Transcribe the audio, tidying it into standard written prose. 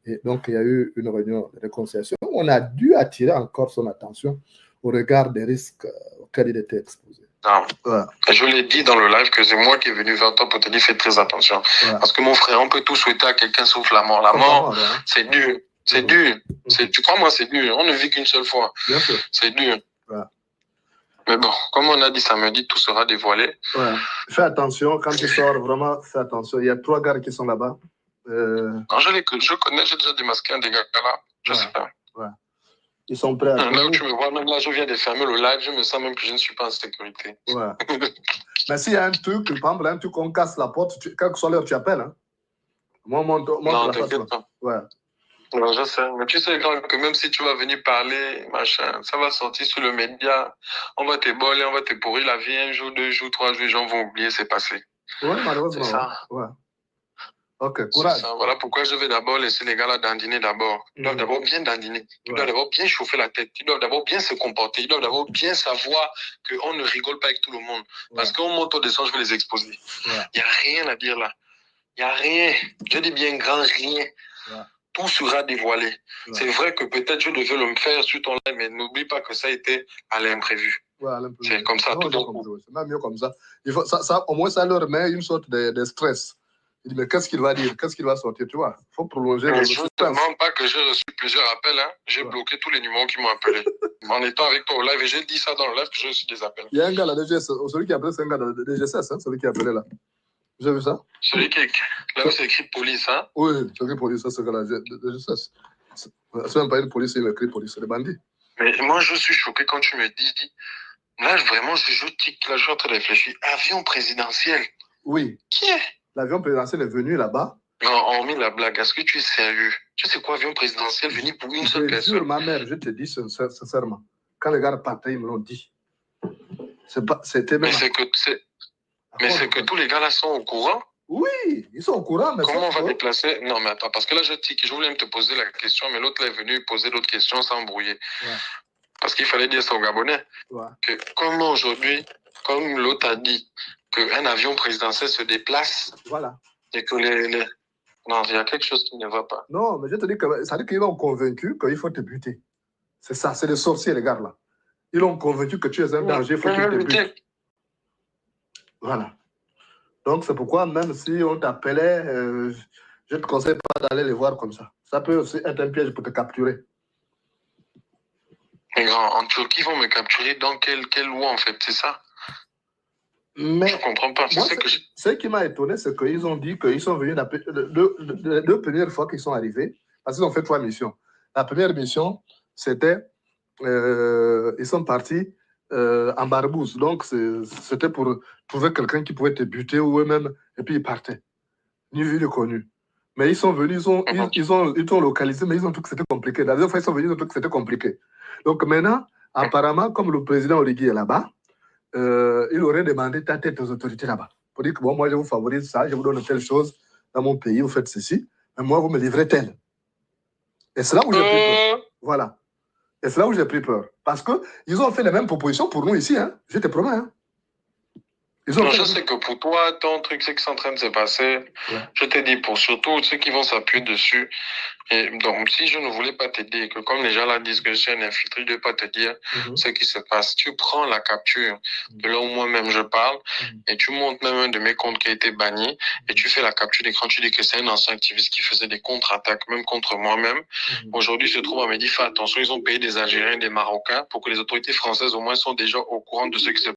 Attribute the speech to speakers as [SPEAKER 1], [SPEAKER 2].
[SPEAKER 1] Et donc, il y a eu une réunion de réconciliation. On a dû attirer encore son attention au regard des risques auxquels il était exposé.
[SPEAKER 2] Non. Ouais. Je l'ai dit dans le live que c'est moi qui est venu vers toi pour te dire fais très attention. Ouais. Parce que mon frère, on peut tout souhaiter à quelqu'un sauf la mort. La mort, hein. C'est dur. C'est dur. Tu crois, moi, c'est dur. On ne vit qu'une seule fois.
[SPEAKER 1] Bien sûr.
[SPEAKER 2] C'est dur. Ouais. Mais bon, comme on a dit samedi, tout sera dévoilé.
[SPEAKER 1] Ouais. Fais attention, quand tu sors, vraiment, fais attention. Il y a 3 gars qui sont là-bas.
[SPEAKER 2] Non, je connais, j'ai déjà démasqué un des gars là. Je sais pas. Ouais.
[SPEAKER 1] Ils sont prêts à
[SPEAKER 2] là où tu me vois, même là, je viens de fermer le live, je me sens même que je ne suis pas en sécurité.
[SPEAKER 1] Ouais. Mais s'il y a un truc, par exemple, un truc qu'on casse la porte, quelle que soit l'heure, tu appelles. Hein? Moi, monte
[SPEAKER 2] non,
[SPEAKER 1] la face.
[SPEAKER 2] Pas.
[SPEAKER 1] Ouais.
[SPEAKER 2] Non, je sais. Mais tu sais que même si tu vas venir parler, machin, ça va sortir sur le média. On va te boler, on va te pourrir la vie. 1 jour, 2 jours, 3 jours, les gens vont oublier, c'est passé.
[SPEAKER 1] Ouais, malheureusement.
[SPEAKER 2] C'est ça.
[SPEAKER 1] Ouais. Ok, courage.
[SPEAKER 2] Ça. Voilà pourquoi je vais d'abord laisser les gars là dandiner d'abord. Ils doivent d'abord bien dandiner. Ils doivent d'abord bien chauffer la tête. Ils doivent d'abord bien se comporter. Ils doivent d'abord bien savoir qu'on ne rigole pas avec tout le monde. Parce qu'on monte au descend, je vais les exposer. Il n'y a rien à dire là. Il n'y a rien. Je dis bien grand rien. Tout sera dévoilé. C'est vrai que peut-être je devais le faire sur ton live, mais n'oublie pas que ça a été à l'imprévu. C'est comme ça, tout d'un coup.
[SPEAKER 1] C'est même mieux comme ça. Il faut, ça. Au moins, ça leur met une sorte de stress. Il dit, mais qu'est-ce qu'il va dire? Qu'est-ce qu'il va sortir? Tu vois, il faut prolonger
[SPEAKER 2] le suspense. Je ne te demande pas que j'ai reçu plusieurs appels. Hein. J'ai bloqué tous les numéros qui m'ont appelé. En étant avec toi au live, et j'ai dit ça dans le live que j'ai reçu des appels.
[SPEAKER 1] Il y a un gars là, celui qui a appelé, c'est un gars de DGSS, hein, celui qui a appelé là. J'ai vu ça?
[SPEAKER 2] Celui qui là où c'est écrit police, hein?
[SPEAKER 1] Oui, c'est écrit police, ça, ce gars-là, de DGSS. C'est même pas une police, il a écrit police, c'est des bandits.
[SPEAKER 2] Mais moi, je suis choqué quand tu me dis. Là, vraiment, je tic, là, je suis en train de réfléchir. Avion présidentiel.
[SPEAKER 1] Oui.
[SPEAKER 2] Qui est?
[SPEAKER 1] L'avion présidentiel est venu là-bas.
[SPEAKER 2] Non, hormis la blague, est-ce que tu es sérieux? Tu sais quoi, avion présidentiel venu pour une seule personne?
[SPEAKER 1] Sur ma mère, je te dis sincèrement. Quand les gars partaient, ils me l'ont dit. C'était même.
[SPEAKER 2] Mais c'est que tous les gars là sont au courant?
[SPEAKER 1] Oui, ils sont au courant. Mais
[SPEAKER 2] comment on va déplacer? Non, mais attends, parce que là, je voulais même te poser la question, mais l'autre là est venu poser d'autres questions sans embrouiller. Ouais. Parce qu'il fallait dire ça aux Gabonais. Ouais. Que comment aujourd'hui, comme l'autre a dit, qu'un avion présidentiel se déplace.
[SPEAKER 1] Voilà.
[SPEAKER 2] Et que non, il y a quelque chose qui ne va pas.
[SPEAKER 1] Non, mais je te dis que ça veut dire qu'ils l'ont convaincu qu'il faut te buter. C'est ça, c'est les sorciers, les gars là. Ils l'ont convaincu que tu es un danger, il faut qu'ils te butent. Voilà. Donc, c'est pourquoi, même si on t'appelait, je ne te conseille pas d'aller les voir comme ça. Ça peut aussi être un piège pour te capturer.
[SPEAKER 2] Les grands, en Turquie, ils vont me capturer dans quelle loi, en fait, c'est ça?
[SPEAKER 1] Mais
[SPEAKER 2] je ne comprends pas.
[SPEAKER 1] Ce qui m'a étonné, c'est qu'ils ont dit qu'ils sont venus les 2 premières fois qu'ils sont arrivés, parce qu'ils ont fait 3 missions. La première mission, c'était, ils sont partis en Barbouze. Donc, c'était pour trouver quelqu'un qui pouvait te buter ou eux-mêmes, et puis ils partaient. Ni vu ni connu. Mais ils sont venus, ils ont localisé, mais ils ont trouvé que c'était compliqué. La deuxième fois, ils sont venus, ils ont trouvé que c'était compliqué. Donc maintenant, apparemment, comme le président Oligui est là-bas, il aurait demandé ta tête aux autorités là-bas. Pour dire que bon, moi, je vous favorise ça, je vous donne telle chose dans mon pays, vous faites ceci, mais moi, vous me livrez telle. Et c'est là où j'ai pris peur. Voilà. Et c'est là où j'ai pris peur. Parce qu'ils ont fait les mêmes propositions pour nous ici, hein. Je te promets, hein.
[SPEAKER 2] Non, je sais que pour toi, ton truc, c'est que c'est en train de se passer. Ouais. Je te dis, pour surtout ceux qui vont s'appuyer dessus. Et donc, si je ne voulais pas t'aider, que comme les gens là disent que je suis un infiltré, je ne vais pas te dire ce qui se passe. Tu prends la capture de là où moi-même je parle et tu montes même un de mes comptes qui a été banni et tu fais la capture d'écran. Tu dis que c'est un ancien activiste qui faisait des contre-attaques, même contre moi-même. Aujourd'hui, il se trouve à me dire, fais attention, ils ont payé des Algériens et des Marocains pour que les autorités françaises au moins sont déjà au courant de ce qui se passe.